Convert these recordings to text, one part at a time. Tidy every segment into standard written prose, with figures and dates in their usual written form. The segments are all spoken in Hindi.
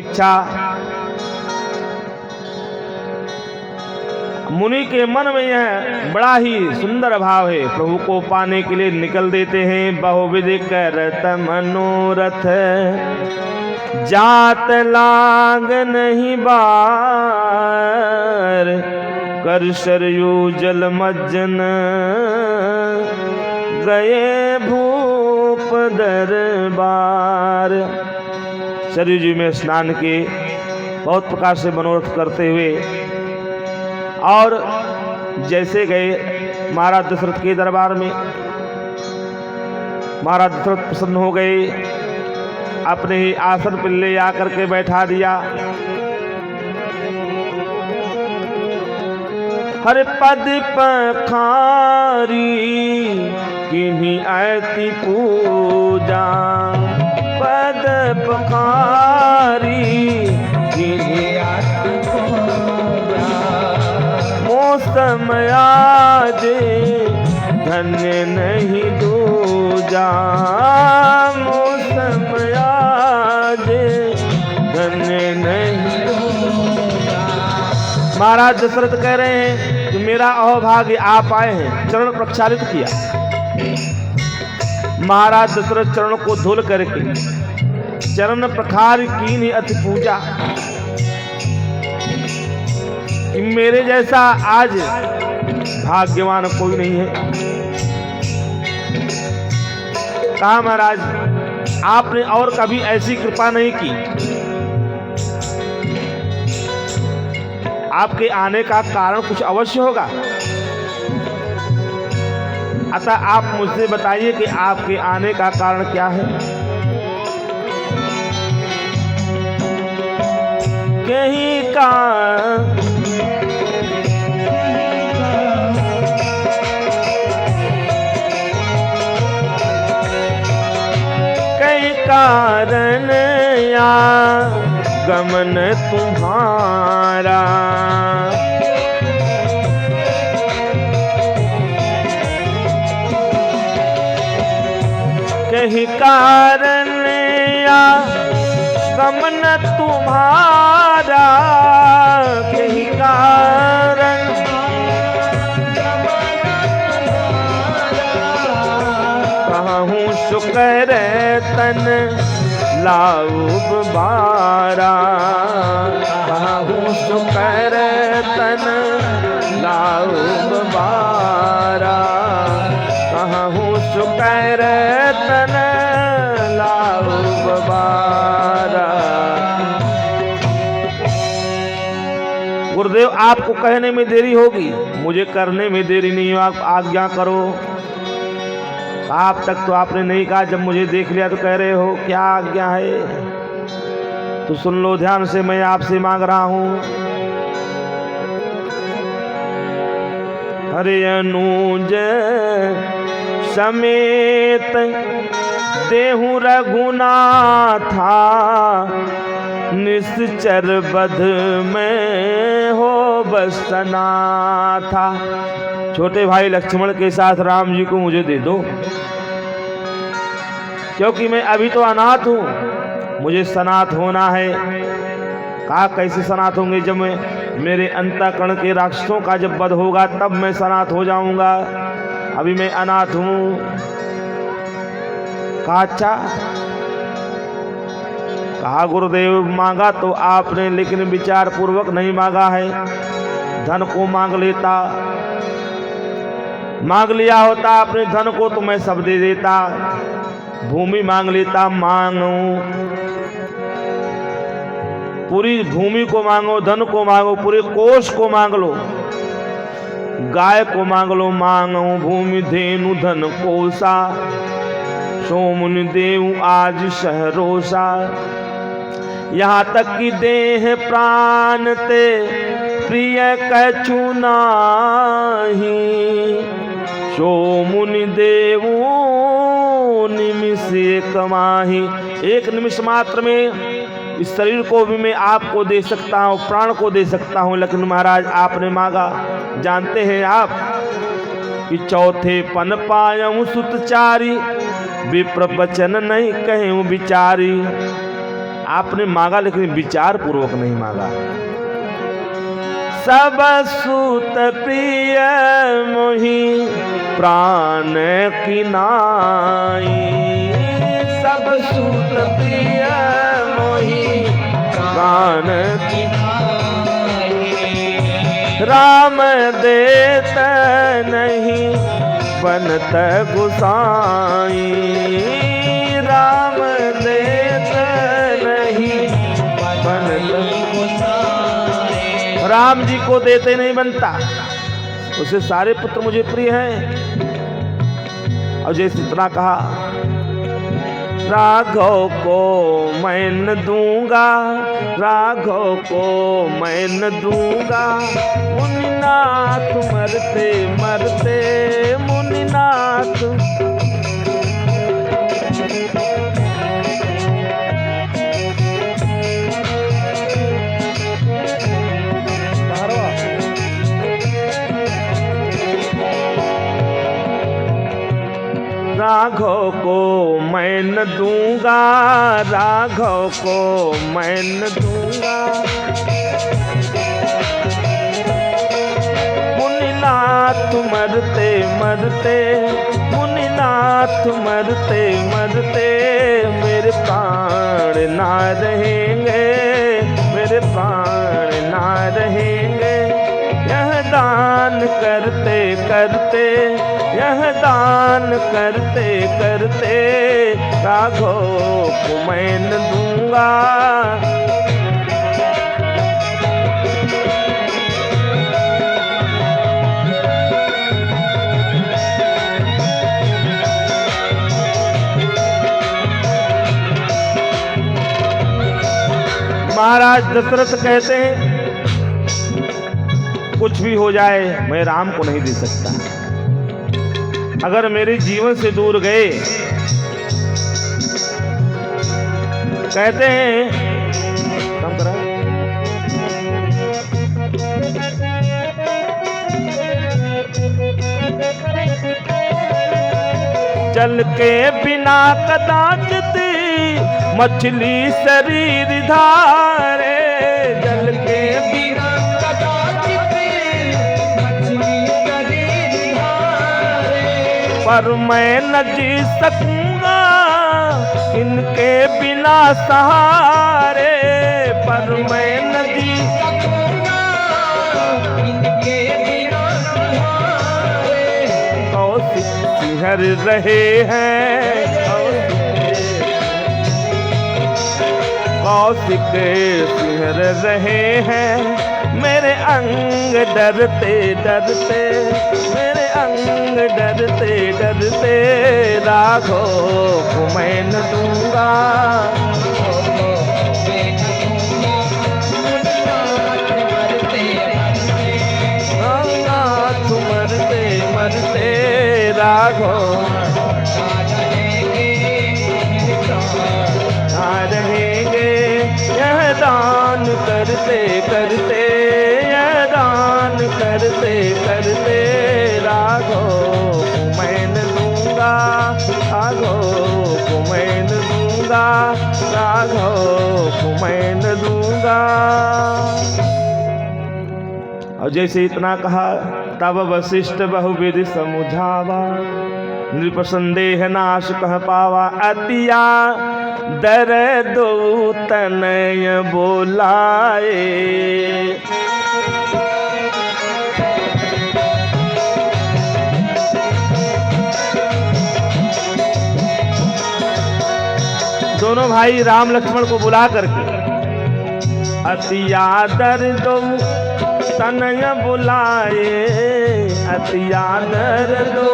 इच्छा। मुनि के मन में यह बड़ा ही सुंदर भाव है। प्रभु को पाने के लिए निकल देते हैं। बहुविध करत मनोरथ, जात लाग नहीं बार। कर सरयू जल मज्जन, गए भूप दरबार। सरयू जी में स्नान के बहुत प्रकार से मनोरथ करते हुए और जैसे गए महाराज दशरथ के दरबार में, महाराज दशरथ प्रसन्न हो गए, अपने ही आसन पर ले आकर के बैठा दिया। हर पद पखारी किन्हीं ऐति पूजा, पद पखारी किन्हीं ऐति पूजा। मौसम आज धन्य नहीं दूजा, मौसम आज धन्य नहीं दूजा। महाराज दशरथ कह रहे हैं कि मेरा अहोभाग्य आप आए हैं। चरण प्रक्षालित किया। महाराज दशरथ चरण को धुल करके चरण प्रखार कीन्ही अति पूजा, कि मेरे जैसा आज भाग्यवान कोई नहीं है। कहा महाराज आपने और कभी ऐसी कृपा नहीं की। आपके आने का कारण कुछ अवश्य होगा, अतः आप मुझसे बताइए कि आपके आने का कारण क्या है। कहीं का कारण या गमन तुम्हारा, कहीं कारण या गमन तुम्हारा, कहीं कारण कहूँ शुक्र तन लाऊब बारा, कहूँ शुक्र तन लाऊब बारा, कहूँ शुक्र तन लाऊब बारा। गुरुदेव आपको कहने में देरी होगी, मुझे करने में देरी नहीं हो, आप आज्ञा करो। आप तक तो आपने नहीं कहा, जब मुझे देख लिया तो कह रहे हो क्या आज्ञा है। तो सुन लो ध्यान से, मैं आपसे मांग रहा हूं। हरे अनुज समेत देहु रघुनाथा, निश्चर बध में हो बसना था। छोटे भाई लक्ष्मण के साथ राम जी को मुझे दे दो, क्योंकि मैं अभी तो अनाथ हूँ, मुझे सनाथ होना है। कहा कैसे सनाथ होंगे, जब मैं मेरे अंतःकरण के राक्षसों का जब वध होगा तब मैं सनाथ हो जाऊंगा, अभी मैं अनाथ हूँ। कहा अच्छा। कहा गुरुदेव मांगा तो आपने, लेकिन विचार पूर्वक नहीं मांगा है। धन को मांग लेता, मांग लिया होता अपने धन को तो मैं सब दे देता। भूमि मांग लेता, मांगू पूरी भूमि को मांगो, धन को मांगो, पूरे कोष को मांग लो, गाय को मांग लो, मांगो भूमि धेनु धन कोसा, सोमुनि देव आज सहरोसा। यहाँ तक कि देह प्राण ते प्रिय कछु नाही, सोमुनि देवो निमिष एक माही। एक निमिष मात्र में इस शरीर को भी मैं आपको दे सकता हूँ, प्राण को दे सकता हूँ, लेकिन महाराज आपने मांगा। जानते हैं आप कि चौथे पन पायऊं सुतचारी, विप्र बचन नहीं कहूं विचारी। आपने मांगा लेकिन विचार पूर्वक नहीं मांगा। सब सूत प्रिय मोहि प्राण की नाई, सब सूत प्रिय मोहि प्राण की नाई। राम देत नहीं बनत गुसाई, राम देत नहीं बनत गुसाई। राम जी को देते नहीं बनता, उसे सारे पुत्र मुझे प्रिय हैं। और जैसे इतना कहा, राघव को मैं न दूंगा, राघव को मैं न दूंगा, मुनिनाथ मरते मरते मुनिनाथ। राघव को मैं न दूंगा, राघव को मैं न दूंगा, मुनिनाथ मरते मरते मुनिनाथ मरते मरते मेरे प्राण ना रहेंगे, मेरे प्राण ना रहेंगे। यह दान करते करते, यह दान करते करते राघव को मैं न दूंगा। महाराज दशरथ कहते हैं कुछ भी हो जाए मैं राम को नहीं दे सकता, अगर मेरे जीवन से दूर गए। कहते हैं काम करा, जल के बिना कदाचित मछली शरीर धारे, जल के बिना कदाचित मछली शरीर धारे, पर मैं न जी सकूंगा इनके बिना सहारे, पर मैं न जी सकूंगा इनके बिना सहारे। कौशिक सिहर रहे हैं, कौशिक सिहर रहे हैं, मेरे अंग डरते डरते, मेरे अंग डरते डरते राघव को मैं न दूंगा। नाथ मरते मरते राघव रहेंगे। यह दान करते करते, यह दान करते करते राघव को मैं न दूंगा, राघव को मैं न दूंगा, राघव को मैं न दूंगा। और जैसे इतना कहा तब वशिष्ठ बहुविधि समुझावा, नृप संदेह नाश कह पावा, अतिया दर दो तनय बोलाए। दोनों भाई राम लक्ष्मण को बुला करके अतिया दर दो तनय बुलाए, अतिया दर दो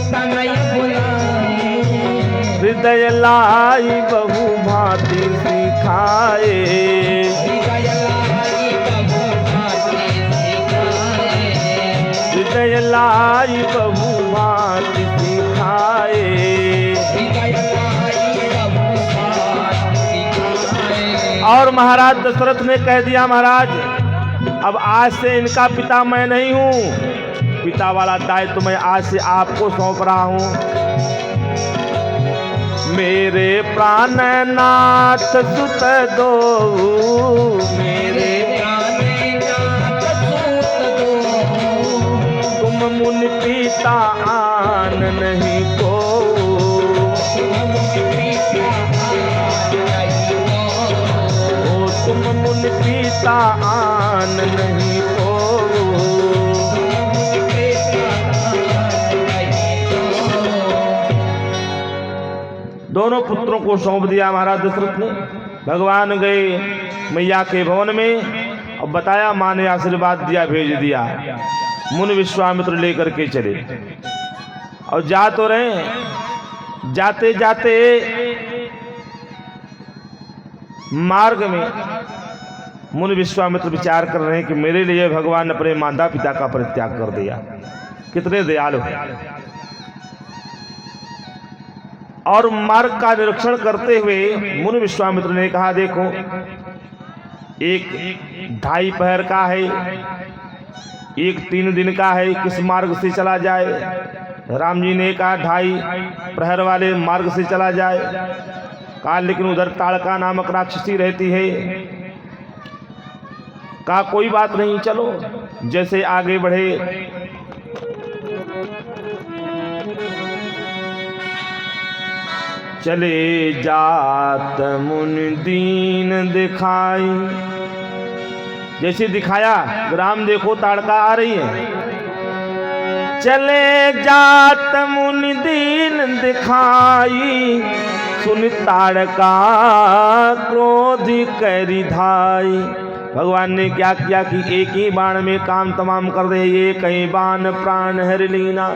तनय बुलाए, हृदय लाई बहु भांति सिखाए, हृदय लाई बहु भांति सिखाए। और महाराज दशरथ ने कह दिया, महाराज अब आज से इनका पिता मैं नहीं हूं, पिता वाला दायित्व मैं आज से आपको सौंप रहा हूं। मेरे प्राणनाथ सुत दो, मेरे प्राणनाथ सुत दो, तुम मुनि पिता आन नहीं को, तुम मुनि पिता आन नहीं को। दोनों पुत्रों को सौंप दिया महाराज दशरथ ने। भगवान गए मैया के भवन में और बताया, माँ ने आशीर्वाद दिया, भेज दिया। मुनि विश्वामित्र लेकर के चले और जा तो रहे, जाते जाते मार्ग में मुनि विश्वामित्र विचार कर रहे हैं कि मेरे लिए भगवान ने अपने माता पिता का परित्याग कर दिया, कितने दयालु हैं। और मार्ग का निरीक्षण करते हुए मुनि विश्वामित्र ने कहा, देखो एक 2.5 पहर का है, एक 3 दिन का है, किस मार्ग से चला जाए। राम जी ने कहा 2.5 प्रहर वाले मार्ग से चला जाए। कहा लेकिन उधर ताड़का नामक राक्षसी रहती है। कहा कोई बात नहीं, चलो। जैसे आगे बढ़े, चले जात मुनि दीन दिखाई। जैसे दिखाया, राम देखो ताड़का आ रही है। चले जात मुनि दीन दिखाई, सुन ताड़का क्रोध करी धाई। भगवान ने क्या किया कि एक ही बाण में काम तमाम कर दे। ये कई बाण प्राण हर लीना,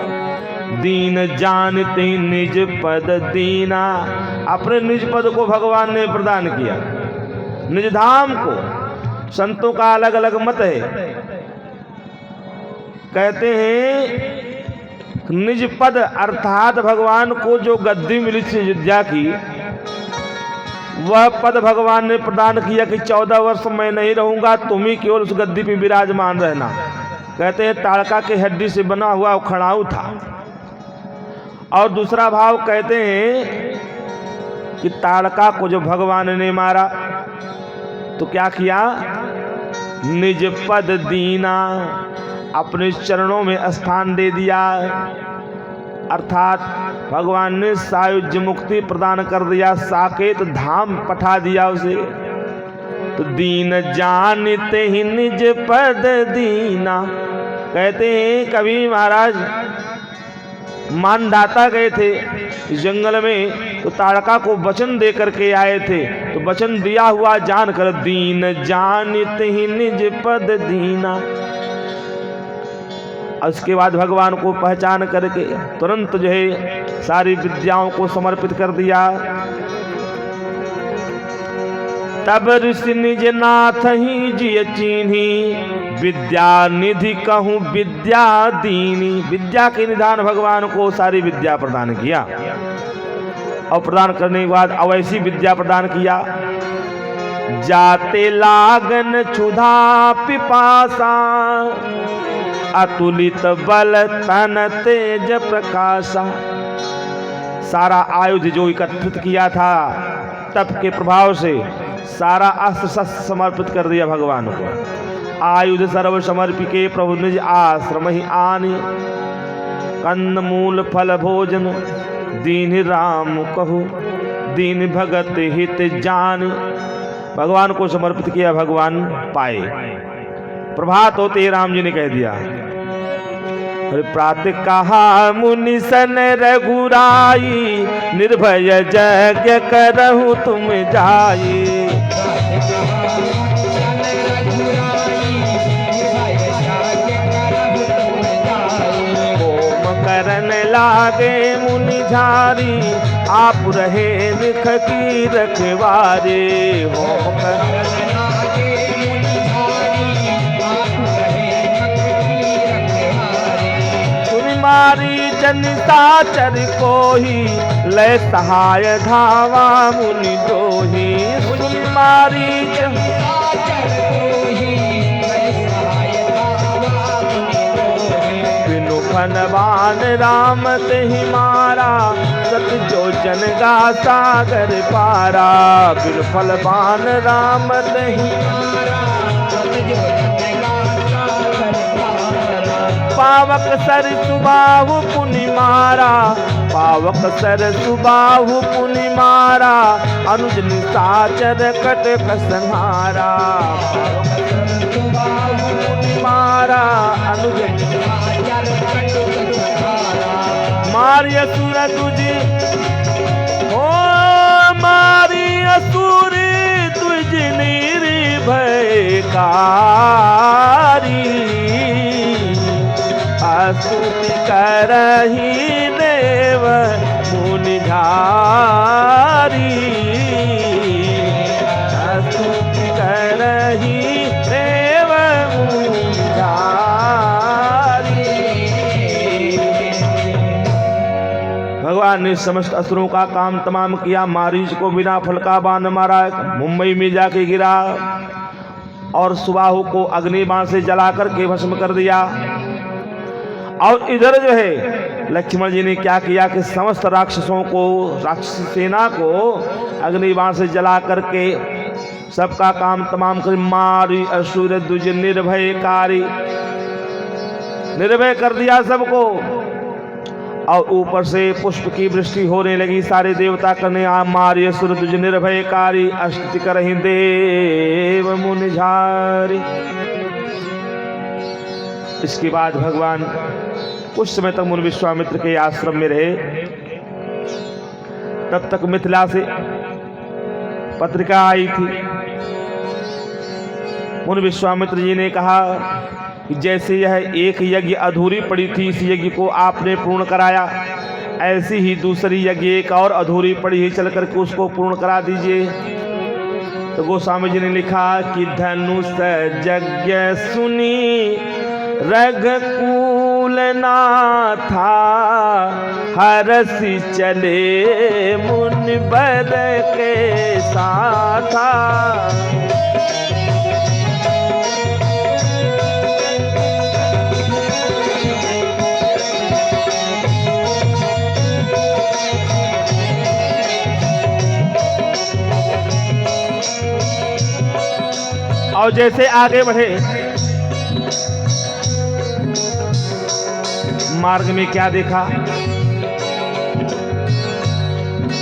दीन जानते निज पद दीना। अपने निज पद को भगवान ने प्रदान किया, निज धाम को। संतों का अलग अलग मत है, कहते हैं निज पद अर्थात भगवान को जो गद्दी मिली थी अयोध्या की, वह पद भगवान ने प्रदान किया कि 14 वर्ष मैं नहीं रहूंगा, तुम ही केवल उस गद्दी पे विराजमान रहना। कहते हैं ताड़का के हड्डी से बना हुआ खड़ाऊ था। और दूसरा भाव कहते हैं कि ताड़का को जो भगवान ने मारा तो क्या किया, निज पद दीना, अपने चरणों में स्थान दे दिया। अर्थात भगवान ने सायुज्य मुक्ति प्रदान कर दिया, साकेत धाम पठा दिया उसे। तो दीन जानते ही निज पद दीना। कहते हैं कभी महाराज मानदाता गए थे जंगल में, तो ताड़का को वचन दे करके आए थे। तो वचन दिया हुआ जानकर दीन जानते ही निज पद दीना। उसके बाद भगवान को पहचान करके तुरंत जो है सारी विद्याओं को समर्पित कर दिया। तब ऋषि निज नाथ ही जिय चीन्ही, विद्या निधि कहूँ विद्या दीनी। विद्या के निधान भगवान को सारी विद्या प्रदान किया। और प्रदान करने के बाद अवैसी विद्या प्रदान किया। जाते लागन क्षुधा पिपासा, अतुलित बल तन तेज प्रकाशा। सारा आयुध जो एकत्रित किया था तप के प्रभाव से सारा अस्त्र शस्त्र समर्पित कर दिया भगवान को। आयुध सर्व समर्पिके प्रभु निज आश्रम ही आनी, कंद मूल फल भोजन दीन राम कहू, दीन भगत हित जान। भगवान को समर्पित किया, भगवान पाए। प्रभात होते राम जी ने कह दिया, प्रातः कहा मुनि सन रघुराई, निर्भय यज्ञ करहु तुम जाई। होम करन लागे मुनि झारी, आप रहे निख की रखवारे। होम करन मारी जन साचर कोही, लय सहाय धावा मुनि दोही। सुन मारी जन साचर कोही, लय सहाय धावा मुनि दोही। बिनु फनवान राम तेहि मारा, सत जो जनगा सागर पारा, बिन फल बान राम नहीं पावक सर सुबाहु पुनि मारा, पावक सर सुबाहु पुनि मारा, अनुज निशाचर कटक संहारा, मारा अनुज मारी असुर तुझी ओ मारी असुर तुझ निर्भयकारी, स्तुति करहि देव मुनि झारी, स्तुति करहि देव मुनि झारी। भगवान ने समस्त असुरों का काम तमाम किया। मारीच को बिना फल का बाण मारा, मुंबई में जाके गिरा और सुबाहु को अग्निबाण से जलाकर के भस्म कर दिया। और इधर जो है लक्ष्मण जी ने क्या किया कि समस्त राक्षसों को, राक्षस सेना को अग्निबाण से जला करके सबका काम तमाम कर मारी असुर दुज निर्भयकारी, निर्भय कर दिया सबको। और ऊपर से पुष्प की वृष्टि होने लगी, सारे देवता करने आ मारी असुर दुज निर्भयकारी, स्तुति करहि देव मुनि झारी। इसके बाद भगवान कुछ समय तक मुनि विश्वामित्र के आश्रम में रहे। तब तक मिथिला से पत्रिका आई थी। मुनि विश्वामित्र जी ने कहा कि जैसे यह एक यज्ञ अधूरी पड़ी थी, इस यज्ञ को आपने पूर्ण कराया, ऐसी ही दूसरी यज्ञ एक और अधूरी पड़ी है, चल करके उसको पूर्ण करा दीजिए। तो गोस्वामी जी ने लिखा कि धनुष यज्ञ सुनी रघुकुल नाथा, हरसि चले मुनि बर के साथा। और जैसे आगे बढ़े, मार्ग में क्या देखा,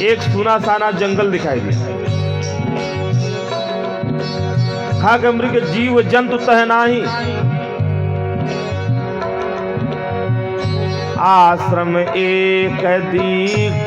एक सुना साना जंगल दिखाई दिया। खाक मृग जीव जंतु तह नाही, आश्रम एक दी